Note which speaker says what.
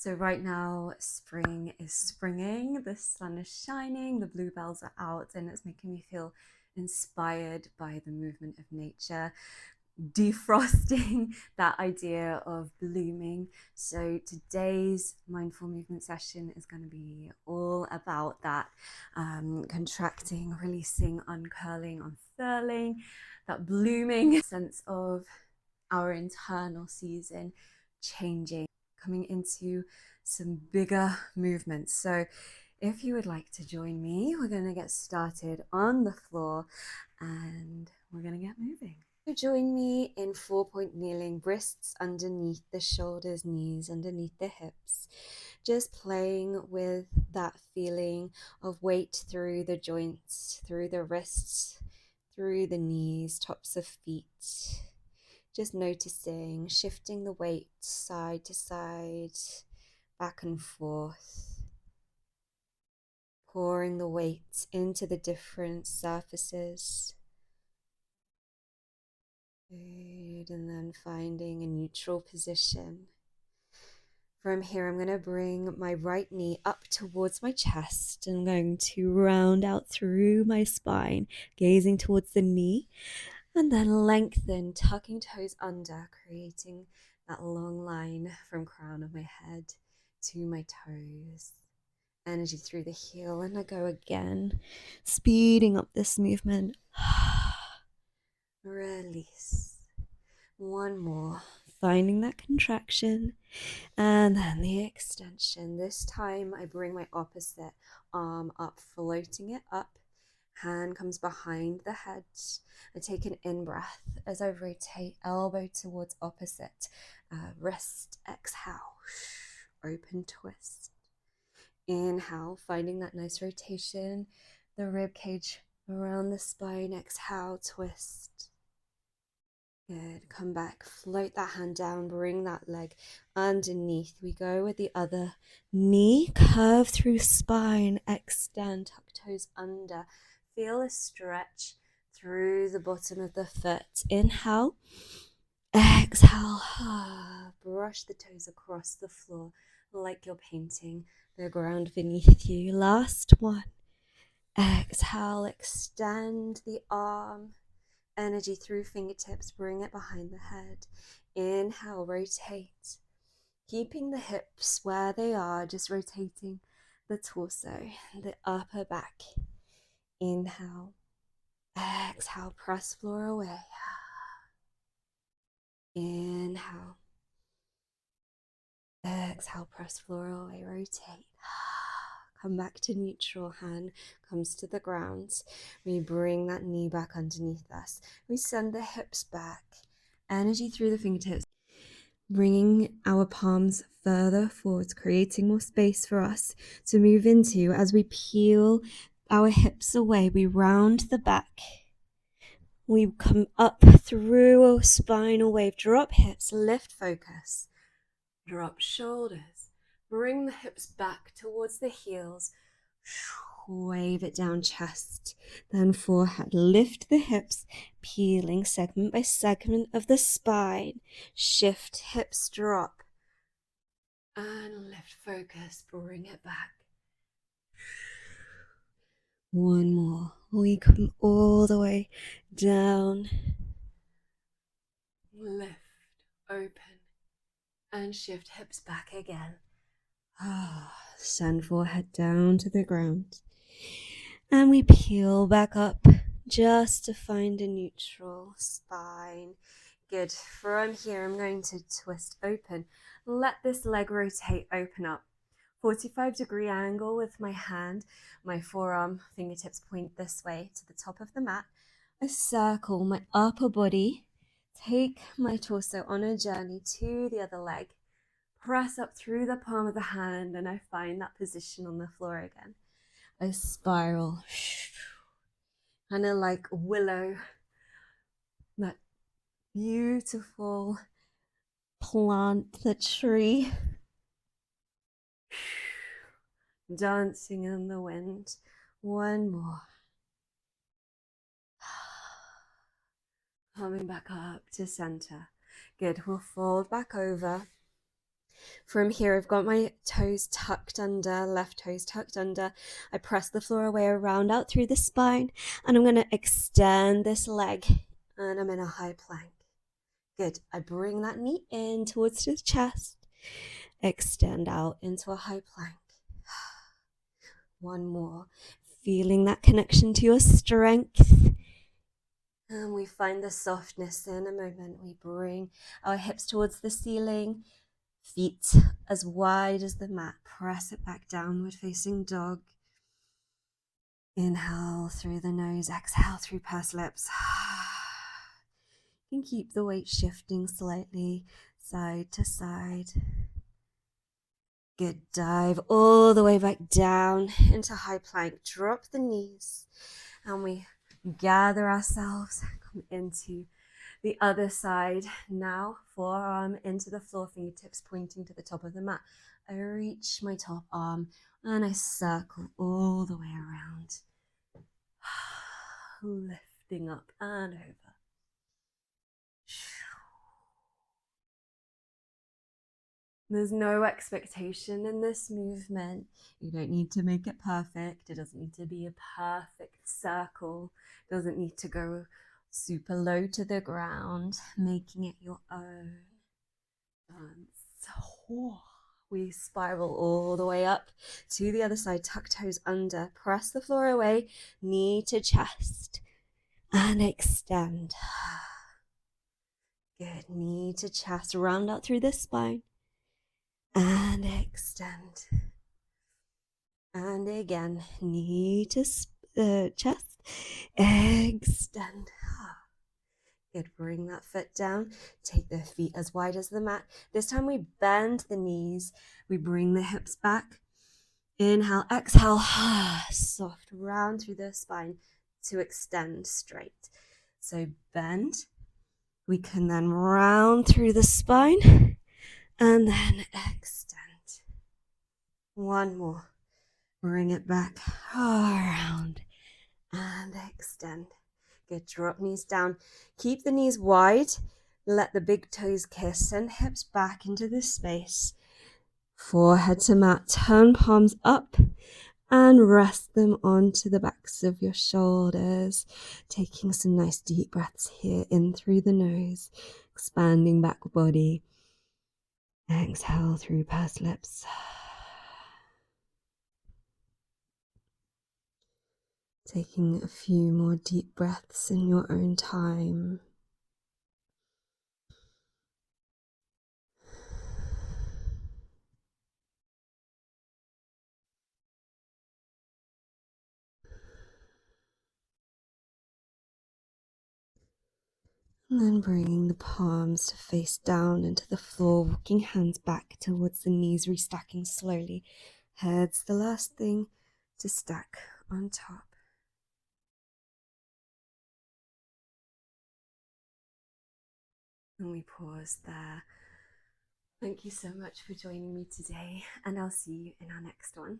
Speaker 1: So right now, spring is springing, the sun is shining, the bluebells are out, and it's making me feel inspired by the movement of nature, defrosting that idea of blooming. So today's mindful movement session is going to be all about that, contracting, releasing, uncurling, unfurling, that blooming sense of our internal season changing, coming into some bigger movements. So if you would like to join me, we're going to get started on the floor and we're going to get moving. So join me in 4-point kneeling, wrists underneath the shoulders, knees underneath the hips. Just playing with that feeling of weight through the joints, through the wrists, through the knees, tops of feet. Just noticing, shifting the weight side to side, back and forth, pouring the weight into the different surfaces. Good, and then finding a neutral position. From here, I'm going to bring my right knee up towards my chest. I'm going to round out through my spine, gazing towards the knee. And then lengthen, tucking toes under, creating that long line from crown of my head to my toes. Energy through the heel, and I go again, speeding up this movement. Release. One more, finding that contraction, and then the extension. This time I bring my opposite arm up, floating it up. Hand comes behind the head. I take an in-breath as I rotate, elbow towards opposite. Wrist, exhale, open twist. Inhale, finding that nice rotation. The rib cage around the spine. Exhale, twist. Good. Come back, float that hand down, bring that leg underneath. We go with the other knee, curve through spine, extend, tuck toes under. Feel a stretch through the bottom of the foot. Inhale, exhale, brush the toes across the floor like you're painting the ground beneath you. Last one. Exhale, extend the arm. Energy through fingertips, bring it behind the head. Inhale, rotate. Keeping the hips where they are, just rotating the torso, the upper back. Inhale. Exhale, press floor away. Inhale. Exhale, press floor away, rotate. Come back to neutral, hand comes to the ground. We bring that knee back underneath us. We send the hips back, energy through the fingertips, bringing our palms further forwards, creating more space for us to move into. As we peel our hips away, we round the back. We come up through a spinal wave, drop hips, lift focus, drop shoulders. Bring the hips back towards the heels. Wave it down, chest, then forehead. Lift the hips, peeling segment by segment of the spine. Shift, hips drop. And lift focus, bring it back. One more. We come all the way down. Lift, open, and shift hips back again. Send forehead down to the ground. And we peel back up just to find a neutral spine. Good. From here, I'm going to twist open. Let this leg rotate, open up. 45-degree angle with my hand. My forearm, fingertips point this way to the top of the mat. I circle my upper body. Take my torso on a journey to the other leg. Press up through the palm of the hand, and I find that position on the floor again. I spiral, kind of like a willow, that beautiful plant, the tree, dancing in the wind. One more. Coming back up to center. Good. We'll fold back over. From here, I've got my toes tucked under, left toes tucked under. I press the floor away, around out through the spine, and I'm going to extend this leg, and I'm in a high plank. Good. I bring that knee in towards the chest, extend out into a high plank. One more. Feeling that connection to your strength. And we find the softness in a moment. We bring our hips towards the ceiling, feet as wide as the mat. Press it back, downward facing dog. Inhale through the nose, exhale through pursed lips. You can keep the weight shifting slightly side to side. Good. Dive all the way back down into high plank. Drop the knees and we gather ourselves, come into the other side. Now, forearm into the floor, fingertips pointing to the top of the mat. I reach my top arm and I circle all the way around. Lifting up and over. There's no expectation in this movement. You don't need to make it perfect. It doesn't need to be a perfect circle. It doesn't need to go super low to the ground, making it your own. We spiral all the way up to the other side, tuck toes under, press the floor away, knee to chest, and extend. Good. Knee to chest, round out through the spine. And extend. And again, knee to chest, extend. Good, bring that foot down, take the feet as wide as the mat. This time we bend the knees, we bring the hips back. Inhale, exhale, soft, round through the spine to extend straight. So bend, we can then round through the spine. And then extend. One more. Bring it back around and extend. Good. Drop knees down. Keep the knees wide. Let the big toes kiss. Send hips back into the space. Forehead to mat. Turn palms up and rest them onto the backs of your shoulders. Taking some nice deep breaths here in through the nose. Expanding back body. Exhale through pursed lips. Taking a few more deep breaths in your own time. And then bringing the palms to face down into the floor, walking hands back towards the knees, restacking slowly. Head's the last thing to stack on top. And we pause there. Thank you so much for joining me today, and I'll see you in our next one.